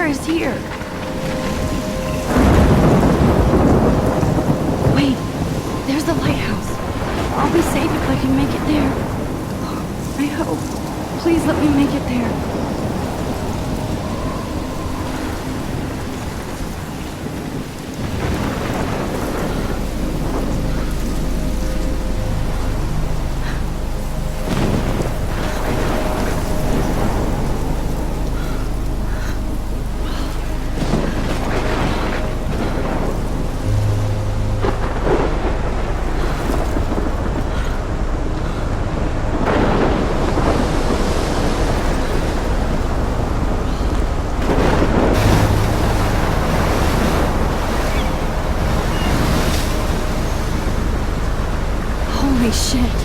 air is here. Wait, there's the lighthouse. I'll be safe if I can make it there. I hope. Please let me make it there. Holy shit.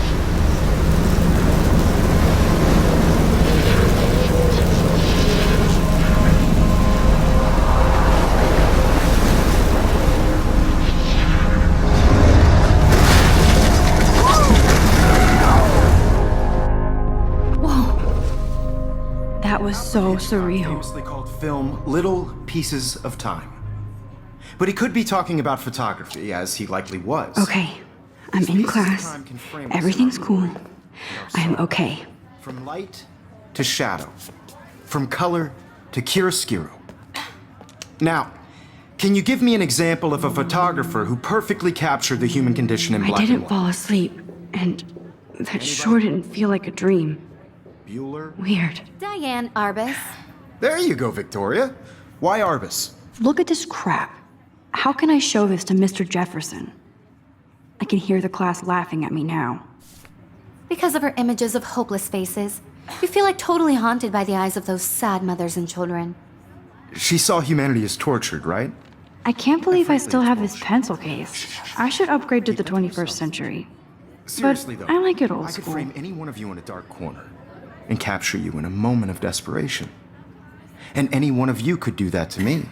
Whoa. That was so surreal. Famously called film Little Pieces of Time. But he could be talking about photography, as he likely was. Okay. I'm in class. Everything's cool. I'm okay. From light to shadow. From color to chiaroscuro. Now, can you give me an example of a photographer who perfectly captured the human condition in black and white? I didn't fall asleep, and that sure didn't feel like a dream. Bueller? Weird. Diane Arbus. There you go, Victoria. Why Arbus? Look at this crap. How can I show this to Mr. Jefferson? I can hear the class laughing at me now. Because of her images of hopeless faces, you feel like totally haunted by the eyes of those sad mothers and children. She saw humanity as tortured, right? I can't believe I still have this pencil case. I should upgrade to the 21st century. Seriously, But though, I like it old I could school. frame any one of you in a dark corner and capture you in a moment of desperation. And any one of you could do that to me.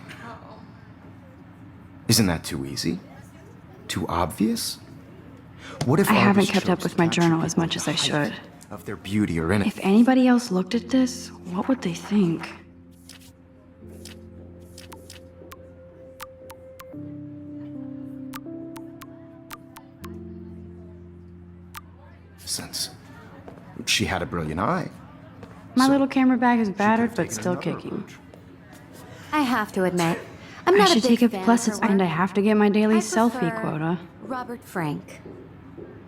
Isn't that too easy? Too obvious? What if I haven't Arbus kept up chose with to my capture journal as people much as I at the should. height of their beauty or innocence? If anybody else looked at this, what would they think? Since she had a brilliant eye. My So, little camera bag is she could battered, have but taken still another kicking. approach. I have to admit, I'm I not should a big take a fan of plus, her and I work. have to get my daily I selfie prefer quota. Robert Frank.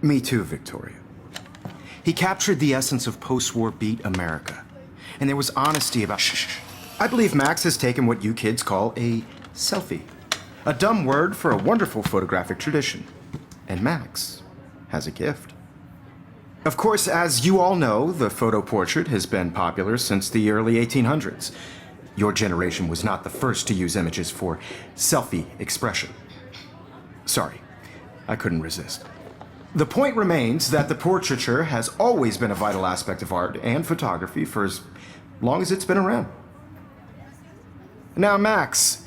Me too, Victoria. He captured the essence of post-war beat America. And there was honesty about shh. I believe Max has taken what you kids call a selfie. A dumb word for a wonderful photographic tradition. And Max has a gift. Of course, as you all know, the photo portrait has been popular since the early 1800s. Your generation was not the first to use images for selfie expression. Sorry, I couldn't resist. The point remains that the portraiture has always been a vital aspect of art and photography for as long as it's been around. Now, Max,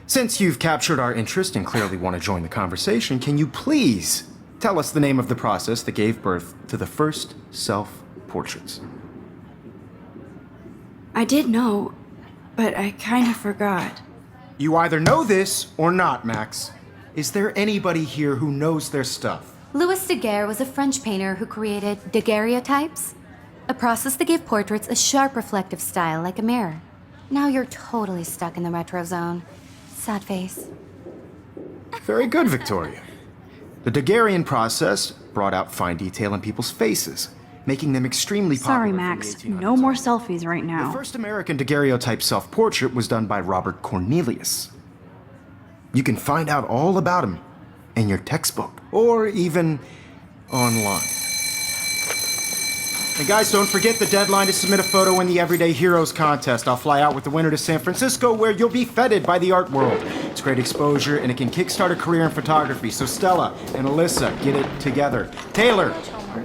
since you've captured our interest and clearly want to join the conversation, can you please tell us the name of the process that gave birth to the first self-portraits? I did know, but I kind of forgot. You either know this or not, Max. Is there anybody here who knows their stuff? Louis Daguerre was a French painter who created daguerreotypes, a process that gave portraits a sharp reflective style like a mirror. Now you're totally stuck in the retro zone. Sad face. Very good, Victoria. The Daguerrean process brought out fine detail in people's faces, making them extremely popular. Sorry, from the Max. 1800s No more on. selfies right The now. first American daguerreotype self-portrait was done by Robert Cornelius. You can find out all about him in your textbook, or even online. And guys, don't forget the deadline to submit a photo in the Everyday Heroes contest. I'll fly out with the winner to San Francisco, where you'll be feted by the art world. It's great exposure, and it can kickstart a career in photography. So Stella and Alyssa, get it together. Taylor,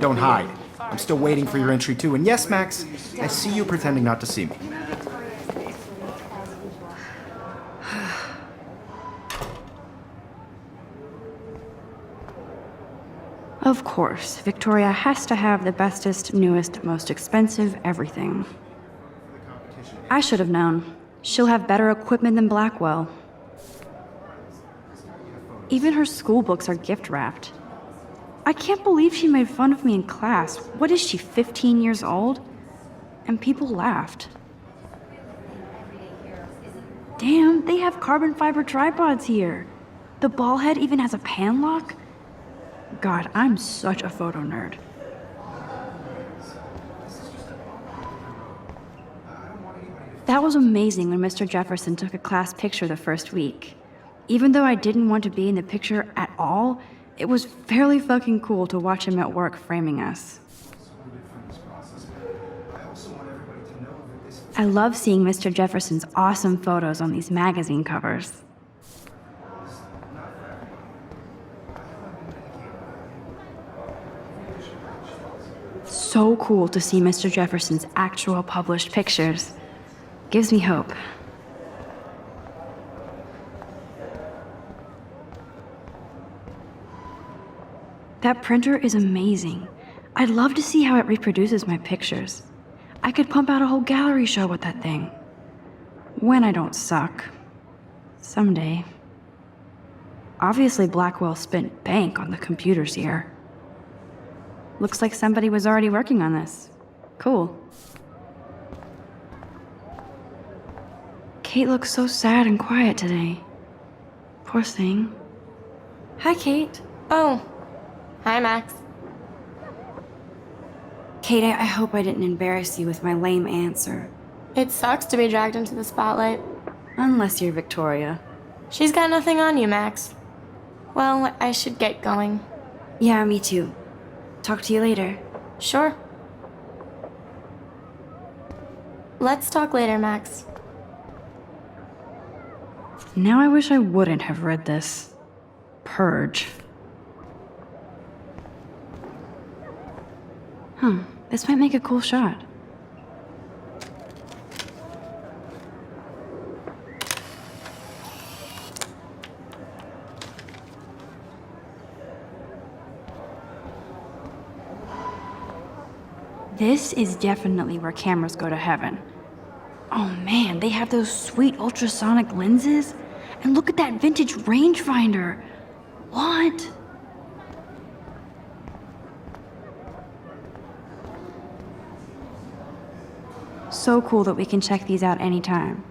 don't hide. I'm still waiting for your entry too. And yes, Max, I see you pretending not to see me. Of course, Victoria has to have the bestest, newest, most expensive everything. I should have known. She'll have better equipment than Blackwell. Even her school books are gift wrapped. I can't believe she made fun of me in class. What is she, 15 years old? And people laughed. Damn, they have carbon fiber tripods here. The ball head even has a pan lock. God, I'm such a photo nerd. That was amazing when Mr. Jefferson took a class picture the first week. Even though I didn't want to be in the picture at all, it was fairly fucking cool to watch him at work framing us. I love seeing Mr. Jefferson's awesome photos on these magazine covers. So cool to see Mr. Jefferson's actual published pictures. Gives me hope. That printer is amazing. I'd love to see how it reproduces my pictures. I could pump out a whole gallery show with that thing. When I don't suck. Someday. Obviously, Blackwell spent bank on the computers here. Looks like somebody was already working on this. Cool. Kate looks so sad and quiet today. Poor thing. Hi, Kate. Oh. Hi, Max. Kate, I hope I didn't embarrass you with my lame answer. It sucks to be dragged into the spotlight. Unless you're Victoria. She's got nothing on you, Max. Well, I should get going. Yeah, me too. Talk to you later. Sure. Let's talk later, Max. Now I wish I wouldn't have read this. Purge. This might make a cool shot. This is definitely where cameras go to heaven. Oh man, they have those sweet ultrasonic lenses. And look at that vintage rangefinder. What? So cool that we can check these out anytime.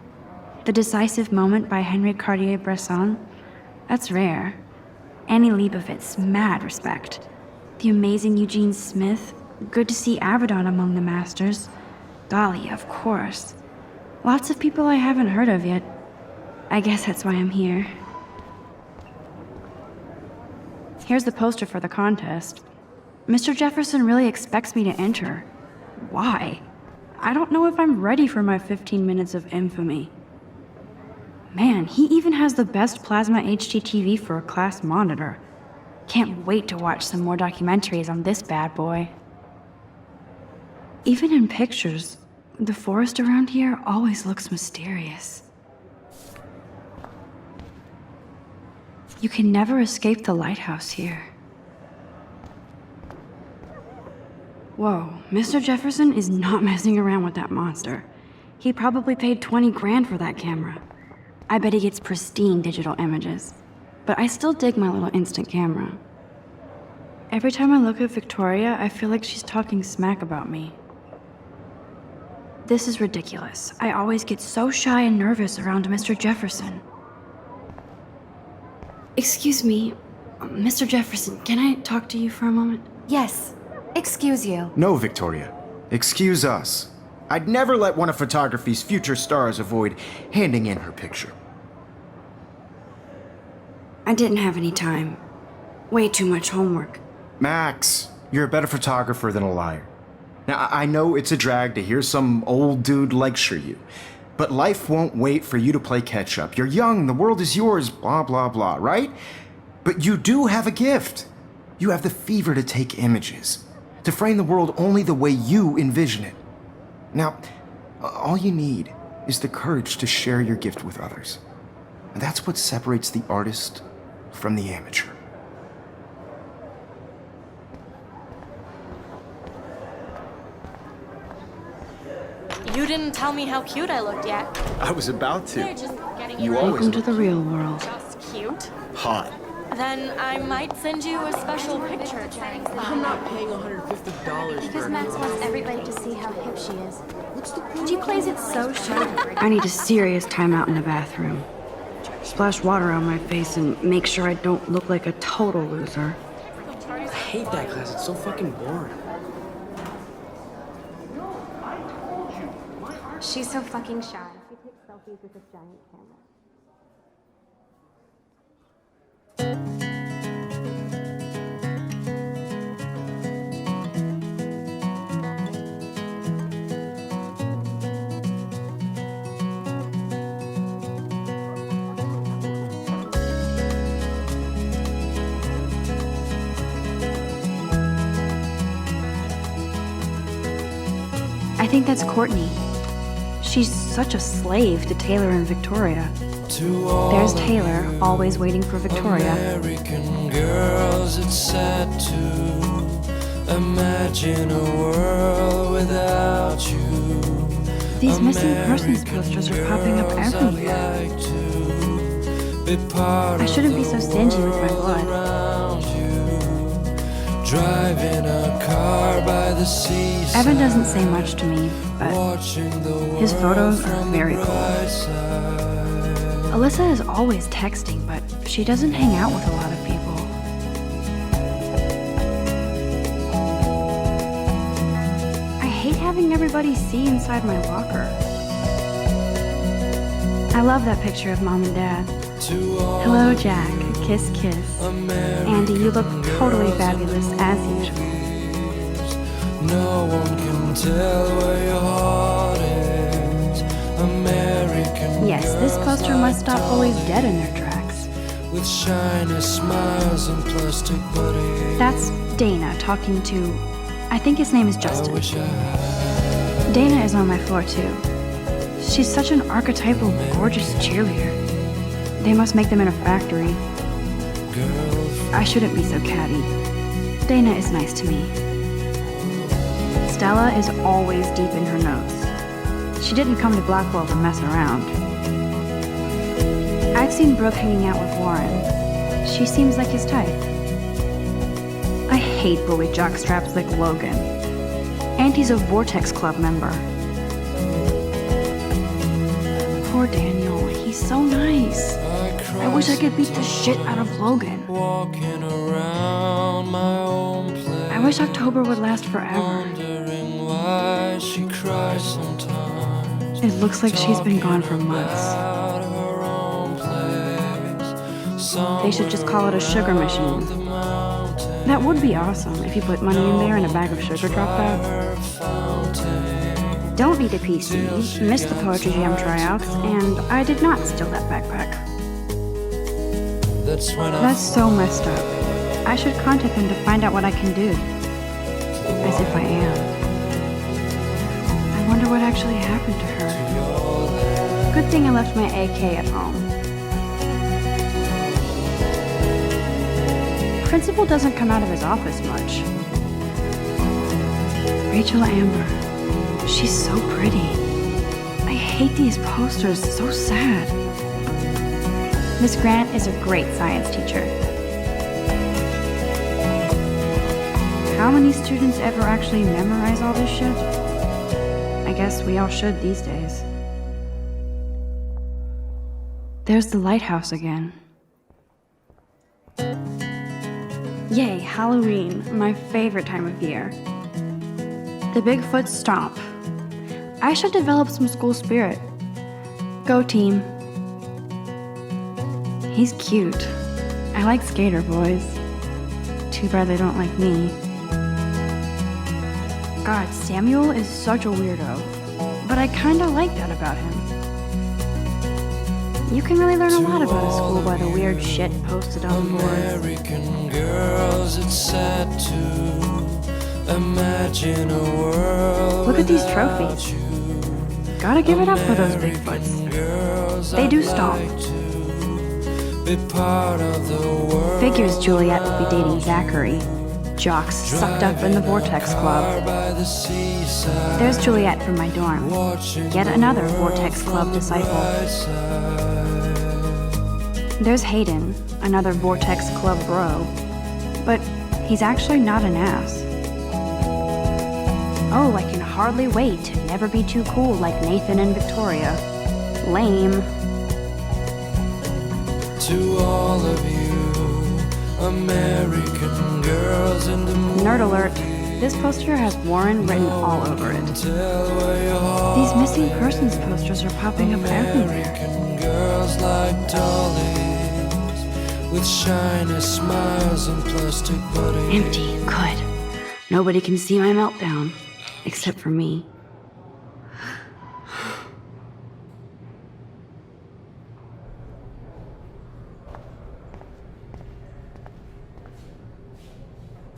The Decisive Moment by Henry Cartier-Bresson, that's rare. Annie Leibovitz, mad respect. The amazing Eugene Smith, good to see Avedon among the masters. Dali, of course. Lots of people I haven't heard of yet. I guess that's why I'm here. Here's the poster for the contest. Mr. Jefferson really expects me to enter. Why? I don't know if I'm ready for my 15 minutes of infamy. Man, he even has the best plasma HDTV for a class monitor. Can't wait to watch some more documentaries on this bad boy. Even in pictures, the forest around here always looks mysterious. You can never escape the lighthouse here. Whoa, Mr. Jefferson is not messing around with that monster. He probably paid 20 grand for that camera. I bet he gets pristine digital images. But I still dig my little instant camera. Every time I look at Victoria, I feel like she's talking smack about me. This is ridiculous. I always get so shy and nervous around Mr. Jefferson. Excuse me, Mr. Jefferson, can I talk to you for a moment? Yes. Excuse you. No, Victoria. Excuse us. I'd never let one of photography's future stars avoid handing in her picture. I didn't have any time. Way too much homework. Max, you're a better photographer than a liar. Now, I know it's a drag to hear some old dude lecture you, but life won't wait for you to play catch-up. You're young, the world is yours, blah, blah, blah, right? But you do have a gift. You have the fever to take images, to frame the world only the way you envision it. Now, all you need is the courage to share your gift with others. And that's what separates the artist from the amateur. You didn't tell me how cute I looked yet. I was about They're to. just getting You you always Welcome to look the real world. just cute. hot. Then I might send you a special picture. I'm not paying $150 Because for Max wants everybody to see how hip she is. She plays it so sharp. I need a serious timeout in the bathroom. Splash water on my face and make sure I don't look like a total loser. I hate that class. It's so fucking boring. She's so fucking shy. She takes selfies with this giant camera. I think that's Courtney. She's such a slave to Taylor and Victoria. There's Taylor, always waiting for Victoria. American girls, it's sad to imagine a world without you. These missing persons posters are popping up everywhere. I shouldn't be so stingy with my blood. Driving a car by the seaside, Evan doesn't say much to me, but watching the his world photos are from very the cool. bright side. Alyssa is always texting, but she doesn't hang out with a lot of people. I hate having everybody see inside my locker. I love that picture of Mom and Dad. To all Hello, Jack. Kiss, kiss. Andy, you look totally fabulous, as usual. no one can tell where your heart is. American Yes, this girls poster like must stop bullies dead in their tracks. with shiny smiles and plastic buddies. That's Dana talking to, I think his name is I Justin. wish I had Dana is on my floor too. She's such an archetypal, gorgeous cheerleader. They must make them in a factory. girls. I shouldn't be so catty. Dana is nice to me. Stella is always deep in her nose. She didn't come to Blackwell to mess around. I've seen Brooke hanging out with Warren. She seems like his type. I hate bully jockstraps like Logan. And he's a Vortex Club member. Poor Daniel, he's so nice. I wish I could beat the shit out of Logan. Walking around my own place, I wish October would last forever. wondering why she cries sometimes. It looks like she's been gone for months. Out of her own place, They should just call it a sugar machine. the mountain, That would be awesome if you put money in there and a bag of sugar dropped out. her fountain. Don't be the PC. Missed the poetry jam tryouts, and I did not steal that backpack. That's when I That's so messed up. I should contact them to find out what I can do. As if I am. I wonder what actually happened to her. Good thing I left my AK at home. Principal doesn't come out of his office much. Rachel Amber. She's so pretty. I hate these posters, so sad. Miss Grant is a great science teacher. How many students ever actually memorize all this shit? I guess we all should these days. There's the lighthouse again. Yay, Halloween, my favorite time of year. The Bigfoot Stomp. I should develop some school spirit. Go team. He's cute. I like skater boys. Too bad they don't like me. God, Samuel is such a weirdo. But I kinda like that about him. You can really learn a lot about a school by the weird shit posted on the boards. American girls, it's sad to imagine a world. Look at these without trophies. you. Gotta give it up for those Bigfoots. Girls, They do I'd stomp. like to be part of the world. Figures Juliet will be dating Zachary. jocks sucked up in the Vortex Club. by the seaside, There's Juliet from my dorm, watching yet another Vortex Club disciple. There's Hayden, another Vortex Club bro, but he's actually not an ass. Oh, I can hardly wait to never be too cool like Nathan and Victoria. Lame. To all of you, American girls in the movies, Nerd alert, this poster has Warren written all over it. tell where your heart These missing persons posters are popping up everywhere. American girls like dollies, with shiny smiles and plastic bodies. Empty, good. Nobody can see my meltdown, except for me.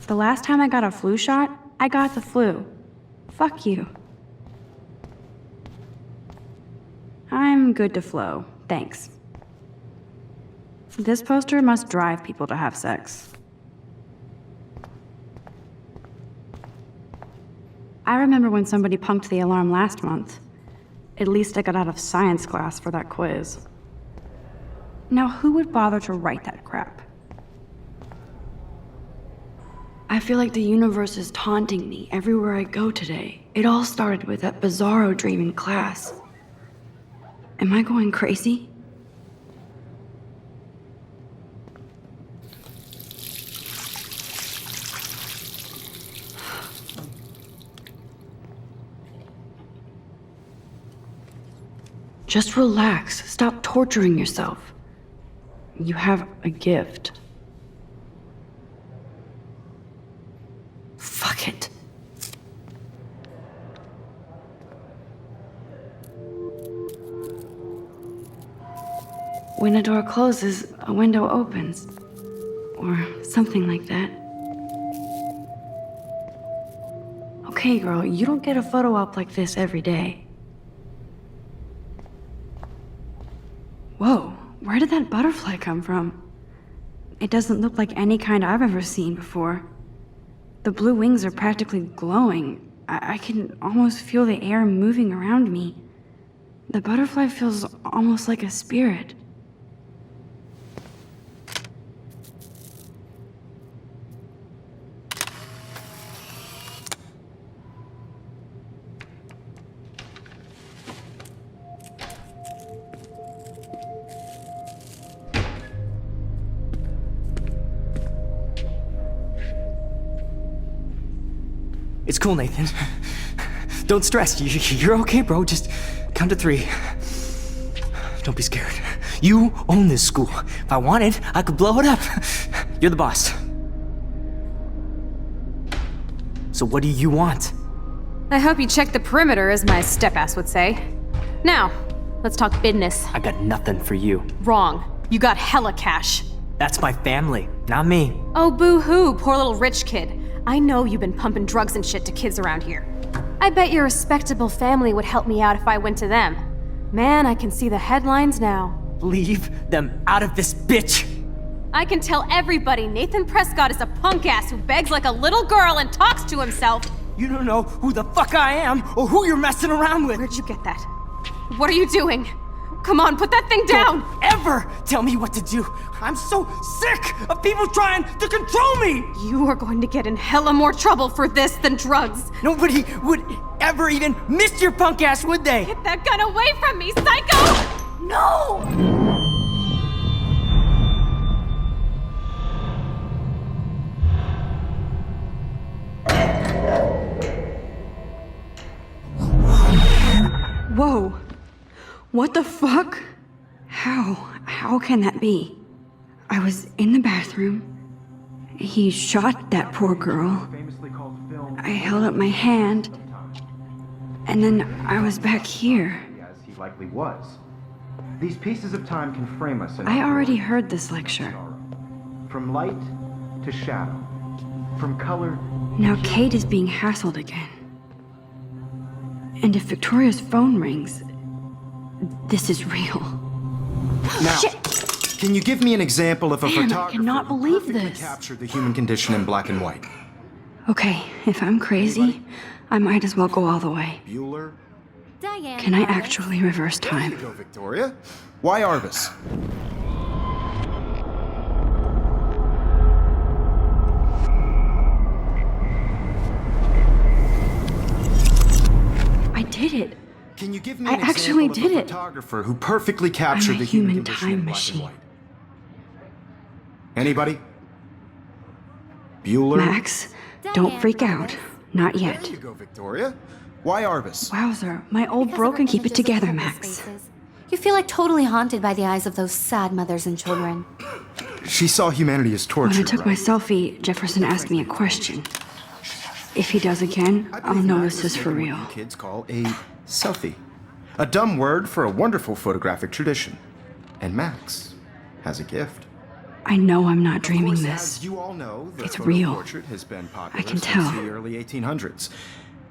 The last time I got a flu shot, I got the flu. Fuck you. I'm good to flow, thanks. This poster must drive people to have sex. I remember when somebody punked the alarm last month. At least I got out of science class for that quiz. Now, who would bother to write that crap? I feel like the universe is taunting me everywhere I go today. It all started with that bizarro dream in class. Am I going crazy? Just relax. Stop torturing yourself. You have a gift. Fuck it. When a door closes, a window opens. Or something like that. Okay, girl, you don't get a photo op like this every day. Whoa, where did that butterfly come from? It doesn't look like any kind I've ever seen before. The blue wings are practically glowing. I can almost feel the air moving around me. The butterfly feels almost like a spirit. It's cool, Nathan. Don't stress. You're okay, bro. Just count to 3. Don't be scared. You own this school. If I wanted, I could blow it up. You're the boss. So what do you want? I hope you check the perimeter, as my step-ass would say. Now, let's talk business. I got nothing for you. Wrong. You got hella cash. That's my family, not me. Oh, boo-hoo, poor little rich kid. I know you've been pumping drugs and shit to kids around here. I bet your respectable family would help me out if I went to them. Man, I can see the headlines now. Leave them out of this bitch! I can tell everybody Nathan Prescott is a punk ass who begs like a little girl and talks to himself. You don't know who the fuck I am or who you're messing around with. Where'd you get that? What are you doing? Come on, put that thing down! Don't ever tell me what to do. I'm so sick of people trying to control me. You are going to get in hella more trouble for this than drugs. Nobody would ever even miss your punk ass, would they? Get that gun away from me, psycho! No! Whoa. What the fuck? How can that be? I was in the bathroom. He shot that poor girl. I held up my hand. And then I was back here. As he likely was. These pieces of time can frame us in I our already world. heard this lecture. From light to shadow. From color. Now Kate is being hassled again. And if Victoria's phone rings, this is real. Now, Shit. can you give me an example of a Man, I photographer cannot who believe perfectly this. captured the human condition in black and white? Okay, if I'm crazy, I might as well go all the way. Bueller? Diane. Can I Arbus. actually reverse There you time? go, Victoria. Why Arbus? I did it. Can you give me I an actually example did of a it. photographer who perfectly captured I'm a the human human condition time in black machine. and white? Anybody? Bueller? Max, don't freak out. Not There yet. you go, Victoria. Why Arbus? Wowzer, my old Because of broken. her Keep it images of together, homeless Max. faces. You feel like totally haunted by the eyes of those sad mothers and children. She saw humanity as torture. When I took my selfie, Jefferson asked me a question. If he does again, I'll know this is for real. What you kids call a selfie. A dumb word for a wonderful photographic tradition. And Max has a gift. I know I'm not dreaming Of course, this. as you all know, the It's photo real. portrait has been popular I can since tell. the early 1800s.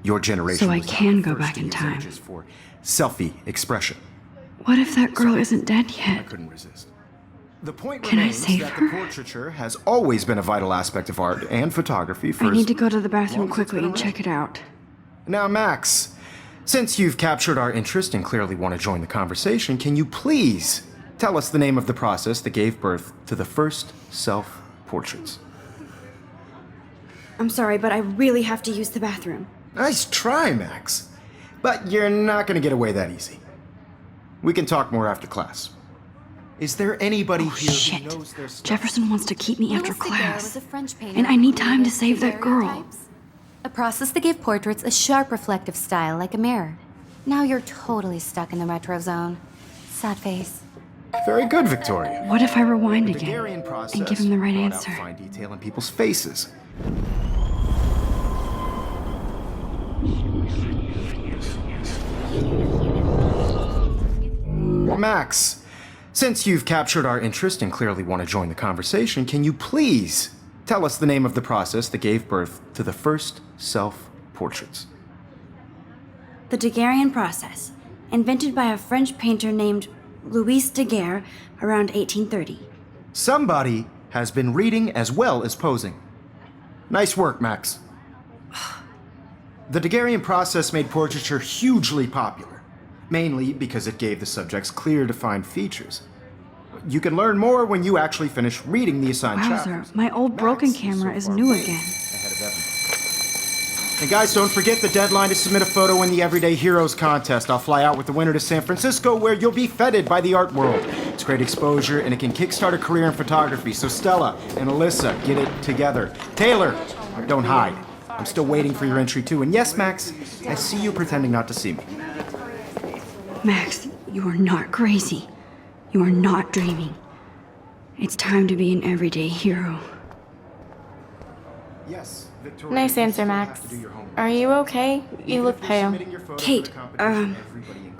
Your generation So I was not can the go first back to in use time. images for selfie expression. What if that girl isn't dead I yet? couldn't resist. The point Can I remains save that her? the portraiture has always been a vital aspect of art and photography for I as need to go to the long bathroom as it's quickly been and check it out. Now, Max, since you've captured our interest and clearly want to join the conversation, can you please tell us the name of the process that gave birth to the first self-portraits? I'm sorry, but I really have to use the bathroom. Nice try, Max. But you're not going to get away that easy. We can talk more after class. Is there anybody Oh, here shit. who knows their stuff? Jefferson wants to keep me after Louis Daguerre class. was a French painter And I who need time to created save that girl. daguerreotypes, a process that gave portraits a sharp reflective style like a mirror. Now you're totally stuck in the retro zone. Sad face. Very good, Victoria. What if I rewind The again Daguerrean process and give him the right brought out answer? fine detail in people's faces. Max, since you've captured our interest and clearly want to join the conversation, can you please tell us the name of the process that gave birth to the first self-portraits? The Daguerrean process, invented by a French painter named Louis Daguerre around 1830. Somebody has been reading as well as posing. Nice work, Max. The Daguerrean process made portraiture hugely popular, mainly because it gave the subjects clear, defined features. You can learn more when you actually finish reading the assigned chapters. Wowzer, my old broken Max camera so is far new way again. ahead of everyone. And guys, don't forget the deadline to submit a photo in the Everyday Heroes contest. I'll fly out with the winner to San Francisco, where you'll be feted by the art world. It's great exposure, and it can kickstart a career in photography. So Stella and Alyssa, get it together. Taylor, don't hide. I'm still waiting for your entry too. And yes, Max, I see you pretending not to see me. Max, you are not crazy. You are not dreaming. It's time to be an everyday hero. Yes, Victoria. Nice answer, Max. Are you okay? You look pale. Kate,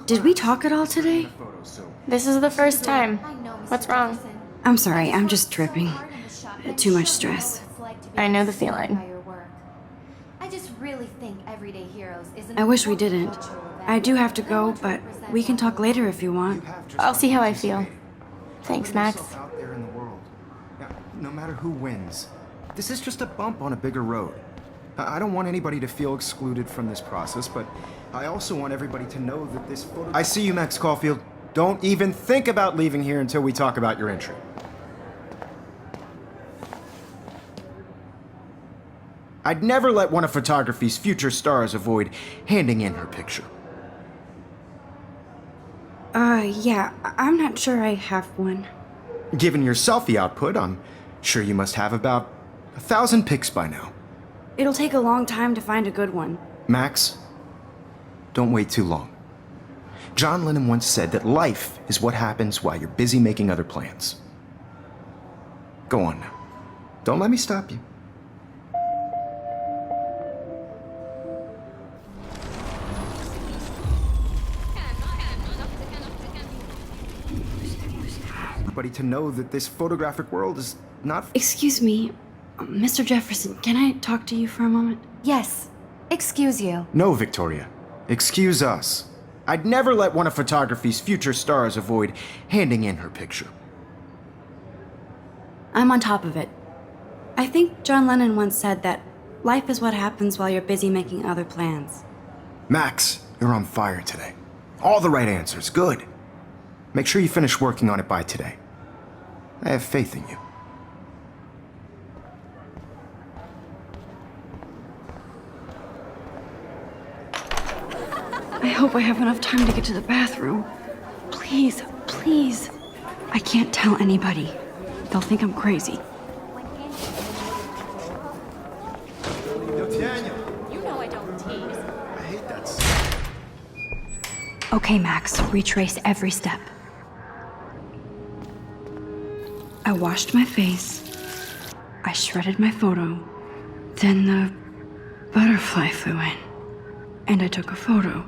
did we talk at all today? This is the first time. What's wrong? I'm sorry, I'm just tripping. Too much stress. I know the feeling. I just really think Everyday Heroes is an I wish we important didn't. cultural event. I do have to go, but we can talk later if you want. I'll see how I feel. Thanks, Max. Out there in the world. Now, no matter who wins, this is just a bump on a bigger road. I don't want anybody to feel excluded from this process, but I also want everybody to know that this photo... I see you, Max Caulfield. Don't even think about leaving here until we talk about your entry. I'd never let one of photography's future stars avoid handing in her picture. Yeah, I'm not sure I have one. Given your selfie output, I'm sure you must have about 1,000 pics by now. It'll take a long time to find a good one. Max, don't wait too long. John Lennon once said that life is what happens while you're busy making other plans. Go on now. Don't let me stop you. Everybody to know that this photographic world is not... Excuse me, Mr. Jefferson, can I talk to you for a moment? Yes. Excuse you. No, Victoria. Excuse us. I'd never let one of photography's future stars avoid handing in her picture. I'm on top of it. I think John Lennon once said that Life is what happens while you're busy making other plans. Max, you're on fire today. All the right answers, good. Make sure you finish working on it by today. I have faith in you. I hope I have enough time to get to the bathroom. Please, please. I can't tell anybody. They'll think I'm crazy. You know I don't tease. I hate that. Okay, Max, retrace every step. I washed my face. I shredded my photo. Then the butterfly flew in. And I took a photo.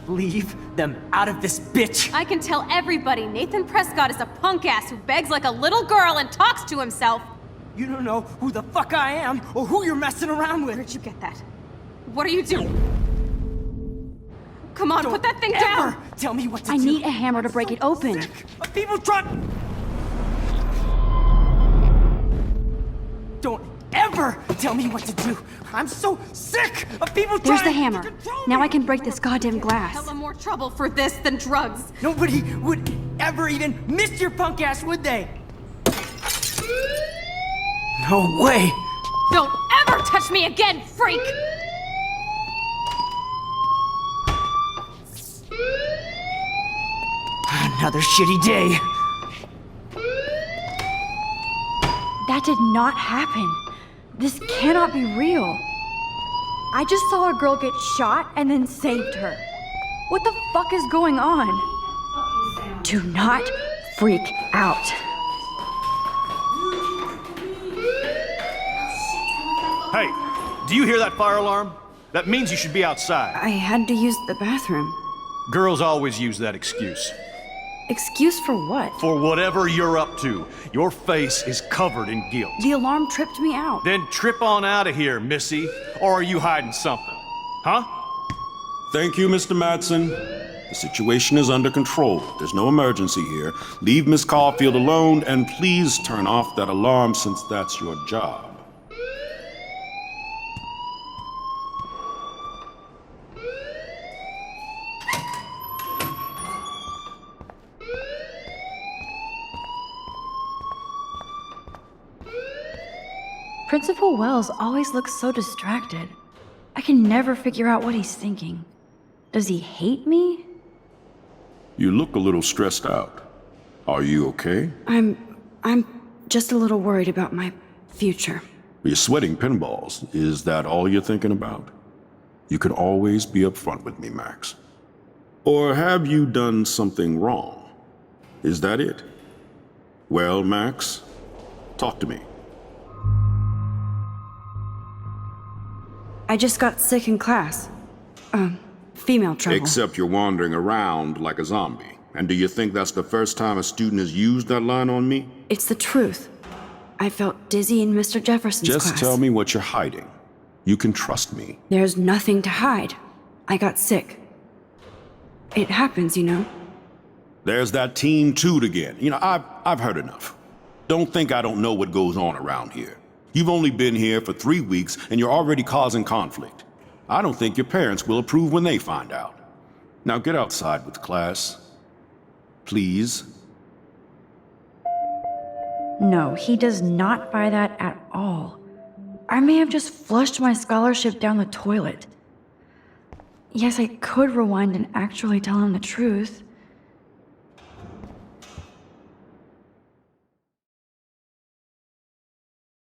Leave them out of this bitch! I can tell everybody Nathan Prescott is a punk ass who begs like a little girl and talks to himself. You don't know who the fuck I am or who you're messing around with. Where'd you get that? What are you doing? Come on, put that thing Ever down! tell me what to I do. need a hammer to break it open. Sick of people trying. Don't ever tell me what to do. I'm so sick of people There's trying the hammer. to control Now me. I can break this goddamn glass. Hella more trouble for this than drugs. Nobody would ever even miss your punk ass, would they? No way. Don't ever touch me again, freak! Another shitty day. That did not happen. This cannot be real. I just saw a girl get shot and then saved her. What the fuck is going on? Do not freak out. Hey, do you hear that fire alarm? That means you should be outside. I had to use the bathroom. Girls always use that excuse. Excuse for what? For whatever you're up to, your face is covered in guilt. The alarm tripped me out. Then trip on out of here, Missy. Or are you hiding something? Huh? Thank you, Mr. Madsen. The situation is under control. There's no emergency here. Leave Miss Caulfield alone, and please turn off that alarm since that's your job. Principal Wells always looks so distracted. I can never figure out what he's thinking. Does he hate me? You look a little stressed out. Are you okay? I'm just a little worried about my future. You're sweating pinballs. Is that all you're thinking about? You can always be upfront with me, Max. Or have you done something wrong? Is that it? Well, Max, talk to me. I just got sick in class. Female trouble. Except you're wandering around like a zombie. And do you think that's the first time a student has used that line on me? It's the truth. I felt dizzy in Mr. Jefferson's class. Just tell me what you're hiding. You can trust me. There's nothing to hide. I got sick. It happens, you know. There's that teen toot again. You know, I've heard enough. Don't think I don't know what goes on around here. You've only been here for 3 weeks and you're already causing conflict. I don't think your parents will approve when they find out. Now get outside with class. Please. No, he does not buy that at all. I may have just flushed my scholarship down the toilet. Yes, I could rewind and actually tell him the truth.